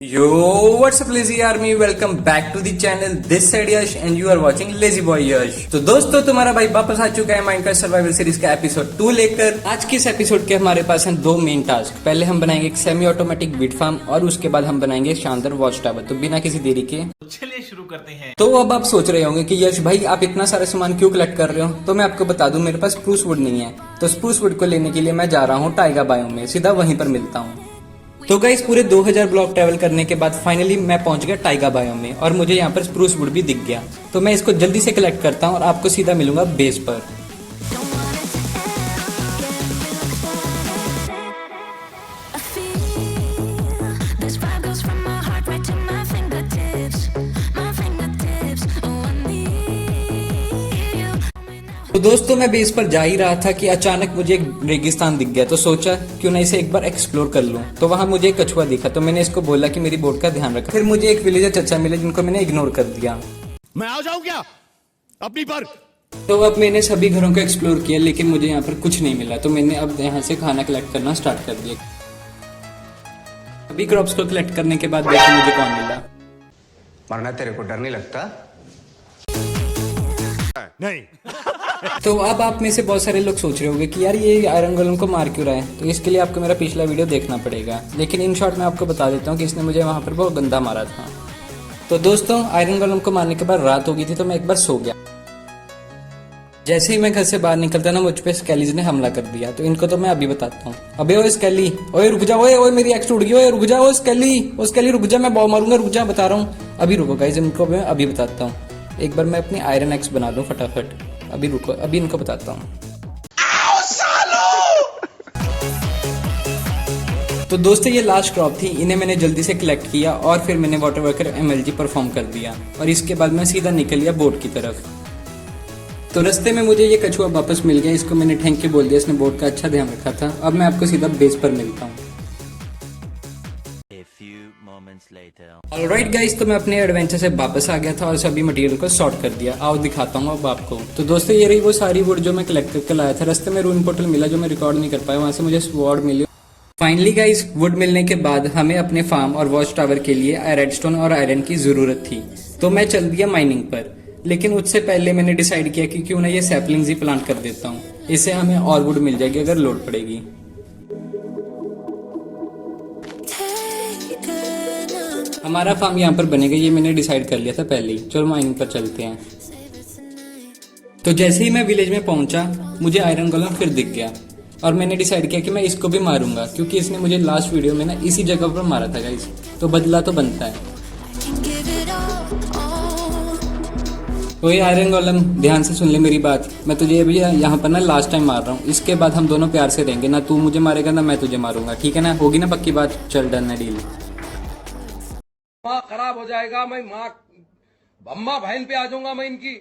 Yo, what's up lazy army? Welcome back to the channel. This side Yash and you are watching Lazy Boy Yash. तो दोस्तों तुम्हारा भाई वापस आ चुका है माइनक्राफ्ट सर्वाइवल सीरीज का एपिसोड 2 लेकर। आज के इस एपिसोड के हमारे पास हैं दो मेन टास्क। पहले हम बनाएंगे एक सेमी ऑटोमेटिक वीट फार्म और उसके बाद हम बनाएंगे शानदार वॉच टावर। तो बिना किसी देरी के चलिए शुरू करते हैं। तो अब आप सोच रहे होंगे कि यश भाई आप इतना सारा सामान क्यों कलेक्ट कर रहे हो? तो मैं आपको बता दूं मेरे पास स्प्रूस वुड नहीं है। तो स्प्रूस वुड को लेने के लिए मैं जा रहा हूँ टाइगा बायोम में, सीधा वहीं पर मिलता हूँ। तो गाइस पूरे 2000 ब्लॉक ट्रेवल करने के बाद फाइनली मैं पहुंच गया टाइगा बायोम में और मुझे यहाँ पर स्प्रूस वुड भी दिख गया। तो मैं इसको जल्दी से कलेक्ट करता हूँ और आपको सीधा मिलूंगा बेस पर। तो दोस्तों मैं बेस पर जा ही रहा था कि अचानक मुझे एक रेगिस्तान दिख गया। तो सोचा क्यों ना इसे एक बार एक्सप्लोर कर लूं। तो वहां मुझे एक कछुआ दिखा, तो मैंने इसको बोला कि मेरी बोट का ध्यान रखा। फिर मुझे एक विलेजर चचा मिले जिनको मैंने इग्नोर कर दिया। मैं आ जाऊं क्या अपनी पर? तो अब मैंने सभी घरों को एक्सप्लोर किया लेकिन मुझे यहाँ पर कुछ नहीं मिला। तो मैंने अब यहाँ से खाना कलेक्ट करना स्टार्ट कर दिया। सभी क्रॉप्स को कलेक्ट करने के बाद देखो मुझे कौन मिला। मरना तेरे को डर नहीं लगता? नहीं। तो अब आप में से बहुत सारे लोग सोच रहे होंगे कि यार ये आयरन गोलम को मार क्यों रहा है। तो इसके लिए आपको मेरा पिछला वीडियो देखना पड़ेगा। लेकिन इन शॉर्ट मैं आपको बता देता हूँ कि इसने मुझे वहां पर बहुत गंदा मारा था। तो दोस्तों आयरन गोलम को मारने के बाद रात हो गई थी, तो मैं एक बार सो गया। जैसे ही मैं घर से बाहर निकलता ना मुझ पे स्केलीज ने हमला कर दिया। तो इनको तो मैं अभी बताता हूँ। अबे ओ स्केली, ओए रुक जा, ओए ओए मेरी एक्स टूट गई, ओए रुक जा, ओ स्केली रुक जा, मैं बॉल मारूंगा, रुक जा, बता रहा हूँ। अभी रुको गाइस, इनको मैं अभी बताता हूँ। एक बार मैं अपनी आयरन एक्स बना दूं फटाफट। अभी रुको, अभी इनको बताता हूँ। तो दोस्तों ये लास्ट क्रॉप थी, इन्हें मैंने जल्दी से कलेक्ट किया और फिर मैंने वाटर वर्कर एमएलजी परफॉर्म कर दिया और इसके बाद मैं सीधा निकल गया बोट की तरफ। तो रास्ते में मुझे ये कछुआ वापस मिल गया। इसको मैंने थैंक यू बोल दिया, इसने बोट का अच्छा ध्यान रखा था। अब मैं आपको सीधा बेस पर मिलता हूँ। ऑलराइट गाइस, तो मैं अपने एडवेंचर से वापस आ गया था और सभी मटेरियल को सॉर्ट कर दिया। आओ दिखाता हूँ अब आपको। तो दोस्तों ये रही वो सारी वुड जो मैं कलेक्ट करके लाया था। रास्ते में रून पोर्टल मिला जो मैं रिकॉर्ड नहीं कर पाया, वहां से मुझे स्वॉर्ड मिली। फाइनली गाइस वुड मिलने के बाद हमें अपने फार्म और वॉच टावर के लिए रेडस्टोन और आयरन की जरूरत थी। तो मैं चल दिया माइनिंग पर। लेकिन उससे पहले मैंने डिसाइड किया कि क्यों ना ये सैपलिंग्स ही प्लांट कर देता हूँ। इससे हमें और वुड मिल जाएगी अगर लोड पड़ेगी। हमारा फार्म यहाँ पर बनेगा, ये मैंने डिसाइड कर लिया था पहले ही। चलो माइनिंग पर चलते हैं। तो जैसे ही मैं विलेज में पहुंचा मुझे आयरन गोलम फिर दिख गया और मैंने डिसाइड किया कि मैं इसको भी मारूंगा क्योंकि इसने मुझे लास्ट वीडियो में ना इसी जगह पर मारा था गाइस। तो बदला तो बनता है। ओए आयरन गोलम, ध्यान से सुन ले मेरी बात। मैं तुझे अभी यहाँ पर ना लास्ट टाइम मार रहा हूँ। इसके बाद हम दोनों प्यार से रहेंगे, ना तू मुझे मारेगा ना मैं तुझे मारूंगा, ठीक है ना? होगी ना पक्की बात? चल डन है डील। माँ खराब हो जाएगा, मैं माँ अम्मा बहन पे आ जाऊंगा मैं इनकी।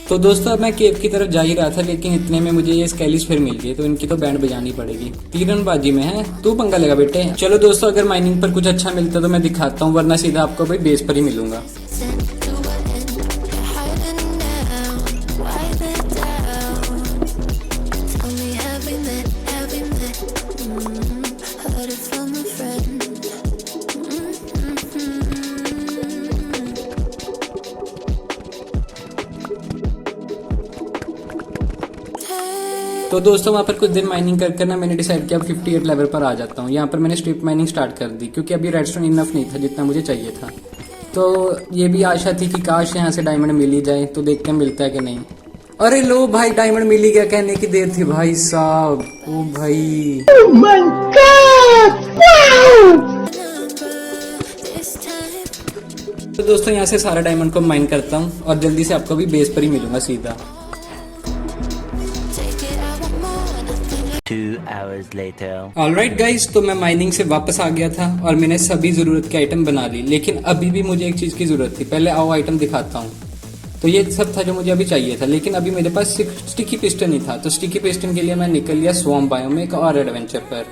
तो दोस्तों अब मैं केव की तरफ जा ही रहा था लेकिन इतने में मुझे ये स्केलिस फिर मिल गई। तो इनकी तो बैंड बजानी पड़ेगी। तीरंदाजी में है, तू पंगा लेगा बेटे। चलो दोस्तों अगर माइनिंग पर कुछ अच्छा मिलता तो मैं दिखाता हूँ, वरना सीधा आपको भाई बेस पर ही मिलूंगा। तो दोस्तों वहाँ पर कुछ दिन माइनिंग कर ना मैंने डिसाइड किया अब 58 लेवल पर आ जाता हूँ। यहाँ पर मैंने स्ट्रिप माइनिंग स्टार्ट कर दी क्योंकि अभी रेडस्टोन इनफ नहीं था जितना मुझे चाहिए था। तो ये भी आशा थी कि काश यहाँ से डायमंड मिल ही जाए। तो देखते हैं मिलता है कि नहीं। अरे लो भाई डायमंड मिल ही गया, कहने की देर थी भाई साहब। ओ भाई तो दोस्तों यहाँ से सारा डायमंड को माइन करता हूँ और जल्दी से आपको भी बेस पर ही मिलूंगा सीधा। 2 hours later. ऑलराइट गाइस, तो मैं माइनिंग से वापस आ गया था और मैंने सभी जरूरत के आइटम बना ली। लेकिन अभी भी मुझे एक चीज की जरूरत थी। पहले आओ आइटम दिखाता हूँ। तो ये सब था जो मुझे अभी चाहिए था, लेकिन अभी मेरे पास स्टिकी पिस्टन ही था। तो स्टिकी पिस्टन के लिए मैं निकल लिया स्वॉम्प बायोम में एक और एडवेंचर पर।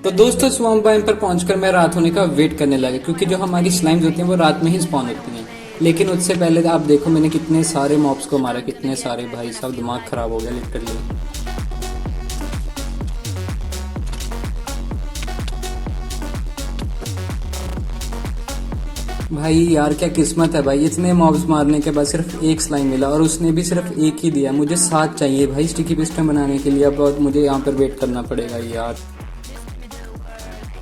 तो दोस्तों स्वॉम्प बायोम पर पहुंचकर मैं रात होने का वेट करने लगा क्योंकि जो हमारी स्लाइम्स होती हैं वो रात में ही स्पॉन होती हैं। लेकिन उससे पहले आप देखो मैंने कितने सारे मॉब्स को मारा, कितने सारे, भाई साहब दिमाग खराब हो गया लिटरली। भाई यार क्या किस्मत है भाई, इतने मॉब्स मारने के बाद सिर्फ एक स्लाइम मिला और उसने भी सिर्फ एक ही दिया। मुझे 7 चाहिए भाई स्टिकी पिस्टन बनाने के लिए। अब बहुत मुझे यहाँ पर वेट करना पड़ेगा यार।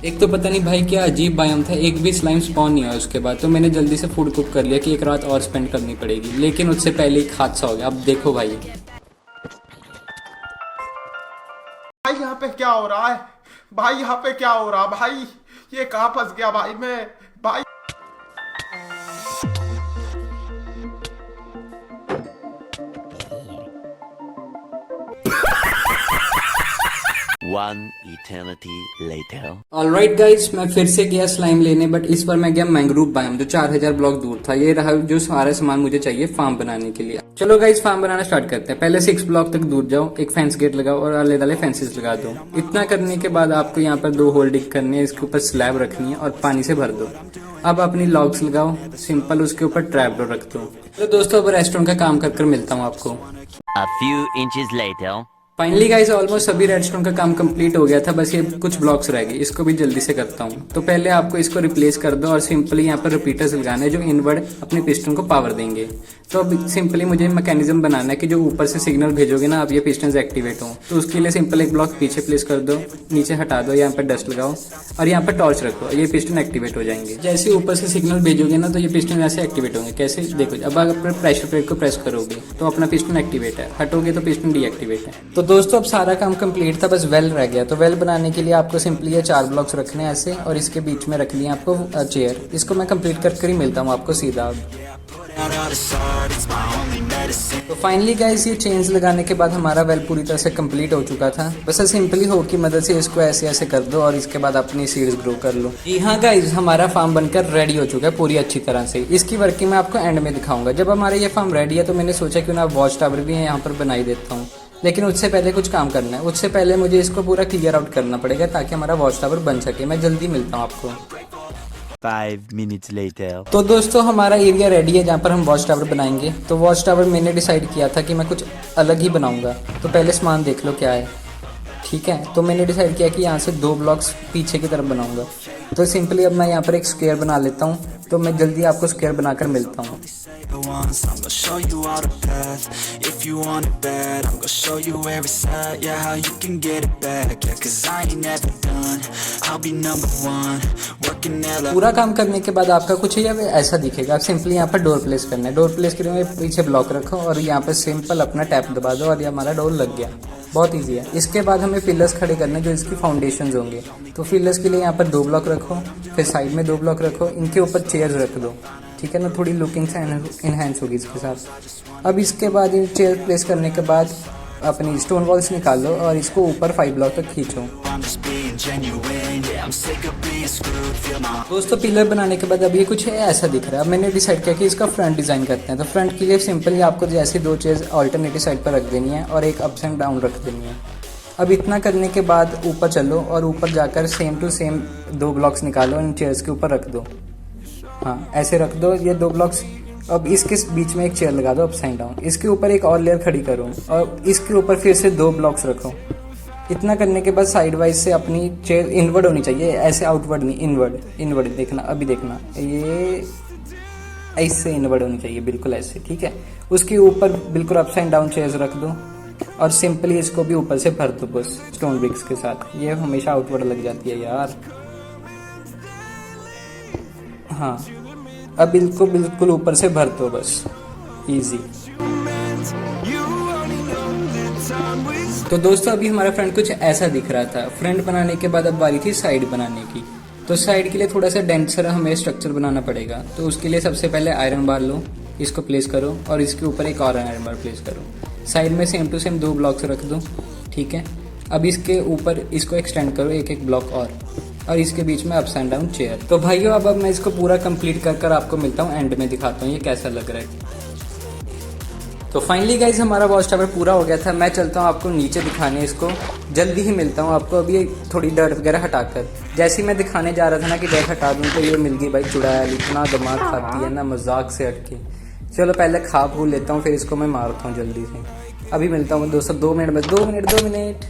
एक तो पता नहीं भाई क्या अजीब बायोम था, एक भी स्लाइम स्पॉन नहीं हुआ उसके बाद। तो मैंने जल्दी से फूड कुक कर लिया कि एक रात और स्पेंड करनी पड़ेगी, लेकिन उससे पहले एक हादसा हो गया। अब देखो भाई यहाँ पे क्या हो रहा है भाई, यहाँ पे क्या हो रहा भाई, ये कहाँ फंस गया भाई मैं भाई। One eternity later. Alright guys, मैं फिर से गया स्लाइम लेने, बट इस बार मैं गया मैंग्रोव बायोम जो 4000 ब्लॉक दूर था। ये रहा जो सारा सामान मुझे चाहिए फार्म बनाने के लिए। चलो गाइस फार्म बनाना स्टार्ट करते हैं। पहले 6 ब्लॉक तक दूर जाओ, एक फेंस गेट लगाओ और आले दाले फेंसेस लगा दो। इतना करने के बाद आपको यहाँ पर 2 होल डिग करने हैं, इसके ऊपर स्लैब रखनी है और पानी से भर दो। अब अपनी लॉग्स लगाओ सिंपल, उसके ऊपर ट्रैप डोर रख दो। तो दोस्तों अब रेस्टोरेंट का काम कर मिलता हूँ आपको। A few inches later. Finally guys almost सभी रेडस्टोन का काम कंप्लीट हो गया था, बस ये कुछ ब्लॉक्स रह गए, इसको भी जल्दी से करता हूँ। तो पहले आपको इसको रिप्लेस कर दो और सिंपली यहाँ पर रिपीटर्स लगाने जो इनवर्ड अपने पिस्टन को पावर देंगे। तो अब सिंपली मुझे मैकेनिज्म बनाना है कि जो ऊपर से सिग्नल भेजोगे ना, अब ये पिस्टन एक्टिवेट हो। तो उसके लिए सिंपल एक ब्लॉक पीछे प्लेस कर दो, नीचे हटा दो, यहाँ पर डस्ट लगाओ और यहाँ पर टॉर्च रखो, ये पिस्टन एक्टिवेट हो जाएंगे। जैसे ऊपर से सिग्नल भेजोगे ना तो ये पिस्टन ऐसे एक्टिवेट होंगे। कैसे देखो, अब अगर प्रेशर प्लेट को प्रेस करोगे तो अपना पिस्टन एक्टिवेट है, हटोगे तो पिस्टन डीएक्टिवेट है। तो दोस्तों अब सारा काम कंप्लीट था, बस वेल रह गया। तो वेल बनाने के लिए आपको सिंपली ये 4 ब्लॉक्स रखने हैं ऐसे, और इसके बीच में रख लिया आपको चेयर। इसको मैं कंप्लीट कर ही मिलता हूँ आपको सीधा। तो फाइनली गाइस ये चेन्स लगाने के बाद हमारा वेल पूरी तरह से कंप्लीट हो चुका था। बस सिंपली हो की मदद से इसको ऐसे ऐसे कर दो और इसके बाद अपनी सीड्स ग्रो कर लो। जी हाँ गाइस, हमारा फार्म बनकर रेडी हो चुका है पूरी अच्छी तरह से। इसकी वर्किंग मैं आपको एंड में दिखाऊंगा। जब हमारा ये फार्म रेडी है तो मैंने सोचा क्यों ना वॉच टावर भी यहाँ पर बनाई देता हूँ, लेकिन उससे पहले कुछ काम करना है। उससे पहले मुझे इसको पूरा क्लियर आउट करना पड़ेगा ताकि हमारा वॉच टावर बन सके। मैं जल्दी मिलता हूँ आपको। 5 minutes later. तो दोस्तों हमारा एरिया रेडी है जहाँ पर हम वॉच टावर बनाएंगे। तो वॉच टावर मैंने डिसाइड किया था कि मैं कुछ अलग ही बनाऊंगा। तो पहले सामान देख लो क्या है, ठीक है। तो मैंने डिसाइड किया कि यहाँ से 2 ब्लॉक्स पीछे की तरफ बनाऊंगा। तो सिंपली अब मैं यहाँ पर एक स्क्वायर बना लेता हूँ। तो मैं जल्दी आपको स्क्वायर बनाकर मिलता हूँ। पूरा काम करने के बाद आपका कुछ ये ऐसा दिखेगा। सिंपली यहाँ पर डोर प्लेस करना है। डोर प्लेस करने में पीछे ब्लॉक रखो और यहाँ पर सिंपल अपना टैप दबा दो और ये हमारा डोर लग गया। बहुत इजी है। इसके बाद हमें पिलर्स खड़े करने जो इसकी फाउंडेशंस होंगे। तो पिलर्स के लिए यहाँ पर 2 ब्लॉक रखो, फिर साइड में 2 ब्लॉक रखो, इनके ऊपर चेयर्स रख दो, ठीक है ना। थोड़ी लुकिंग से इनहेंस होगी इसके साथ। अब इसके बाद इन चेयर प्लेस करने के बाद अपनी स्टोन वॉल्स निकालो और इसको ऊपर 5 ब्लॉक तक खींचो। दोस्तों पिलर बनाने के बाद अब ये कुछ ऐसा दिख रहा है। अब मैंने डिसाइड किया कि इसका फ्रंट डिजाइन करते हैं। तो फ्रंट के लिए सिंपली आपको जैसे 2 चेयर्स ऑल्टरनेटिव साइड पर रख देनी है और एक अप्स एंड डाउन रख देनी है। अब इतना करने के बाद ऊपर चलो और ऊपर जाकर सेम टू सेम 2 ब्लॉक्स निकालो, इन चेयर्स के ऊपर रख दो। हाँ ऐसे रख दो ये 2 ब्लॉक्स। अब इसके बीच में एक चेयर लगा दो अपसाइड डाउन, इसके ऊपर एक और लेयर खड़ी करो और इसके ऊपर फिर से 2 ब्लॉक्स रखो। इतना करने के बाद साइड वाइज से अपनी चेयर इनवर्ड होनी चाहिए, ऐसे आउटवर्ड नहीं, इनवर्ड देखना। अभी देखना ये ऐसे इनवर्ड होनी चाहिए, बिल्कुल ऐसे, ठीक है। उसके ऊपर बिल्कुल अपसाइड डाउन चेयर्स रख दो और सिंपली इसको भी ऊपर से भर दो बस स्टोन ब्रिक्स के साथ। ये हमेशा आउटवर्ड लग जाती है यार। हाँ अब इसको बिल्कुल ऊपर से भर दो बस, इजी। तो दोस्तों अभी हमारा फ्रंट कुछ ऐसा दिख रहा था। फ्रंट बनाने के बाद अब बारी थी साइड बनाने की। तो साइड के लिए थोड़ा सा डेंसर हमें स्ट्रक्चर बनाना पड़ेगा। तो उसके लिए सबसे पहले आयरन बार लो, इसको प्लेस करो और इसके ऊपर एक और आयरन बार प्लेस करो। साइड में सेम टू सेम 2 ब्लॉक्स रख दो, ठीक है। अब इसके ऊपर इसको एक्सटेंड करो एक ब्लॉक और इसके बीच में अप्स एंड डाउन चेयर। तो भाइयों अब मैं इसको पूरा कंप्लीट कर आपको मिलता हूँ, एंड में दिखाता हूँ ये कैसा लग रहा है। तो फाइनली गाइज हमारा वॉच टावर पूरा हो गया था। मैं चलता हूँ आपको नीचे दिखाने इसको, जल्दी ही मिलता हूँ आपको अभी थोड़ी डर्ट वगैरह हटाकर। जैसे ही मैं दिखाने जा रहा था ना कि डर्ट हटा दूँ तो ये मिल गई भाई चुड़ैल। इतना दिमाग खाती है ना मजाक से हटके। चलो पहले खा फूल लेता हूँ फिर इसको मैं मारता हूँ जल्दी से। अभी मिलता हूँ दोस्तों 2 मिनट बस, 2 minute.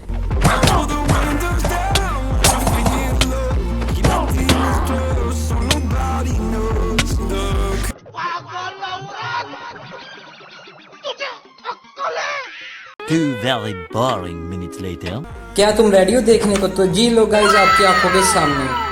very boring minutes later. क्या तुम रेडी हो देखने को? तो जी लो गाइस आपकी आंखों के सामने।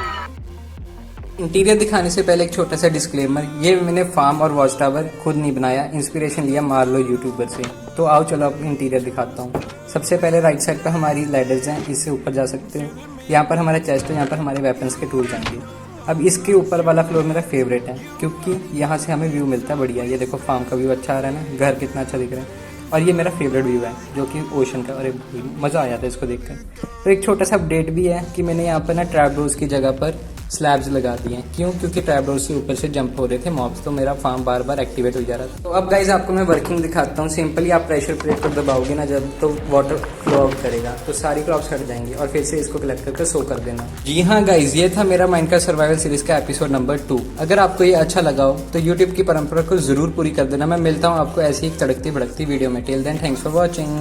इंटीरियर दिखाने से पहले एक छोटा सा डिस्क्लेमर, ये मैंने फार्म और वॉच टावर खुद नहीं बनाया, इंस्पिरेशन लिया मार्लो यूट्यूबर से। तो आओ चलो अब इंटीरियर दिखाता हूँ। सबसे पहले राइट साइड पर हमारी लैडर्स हैं, इससे ऊपर जा सकते हो। यहाँ पर हमारा चेस्ट है, यहाँ पर हमारे वेपन्स के टूल जाएंगे। अब इसके ऊपर वाला फ्लोर मेरा फेवरेट है क्योंकि यहाँ से हमें व्यू मिलता है बढ़िया। ये देखो फार्म का व्यू अच्छा आ रहा है ना, घर कितना अच्छा दिख रहा है। और ये मेरा फेवरेट व्यू है जो कि ओशन का। अरे मज़ा आ जाता है इसको देखकर। तो एक छोटा सा अपडेट भी है कि मैंने यहाँ पर ना ट्रैप डोर्स की जगह पर स्लैब्स लगा दिए हैं। क्यों? क्योंकि ट्रैप डोर्स से ऊपर से जंप हो रहे थे मॉब्स, तो मेरा फार्म बार बार एक्टिवेट हो जा रहा था। तो अब गाइज आपको मैं वर्किंग दिखाता हूँ। सिंपली आप प्रेशर प्लेट पर दबाओगे ना जब, तो वाटर फ्लो आउट करेगा, तो सारी क्रॉप्स हट जाएंगी और फिर से इसको कलेक्ट करके सो कर देना। जी हाँ गाइज, ये था मेरा माइनक्राफ्ट सर्वाइवल सीरीज का एपिसोड नंबर 2। अगर आपको ये अच्छा लगा हो तो यूट्यूब की परंपरा को जरूर पूरी कर देना। मैं मिलता हूँ आपको ऐसी एक तड़कती भड़कती वीडियो में। Till then thanks for watching.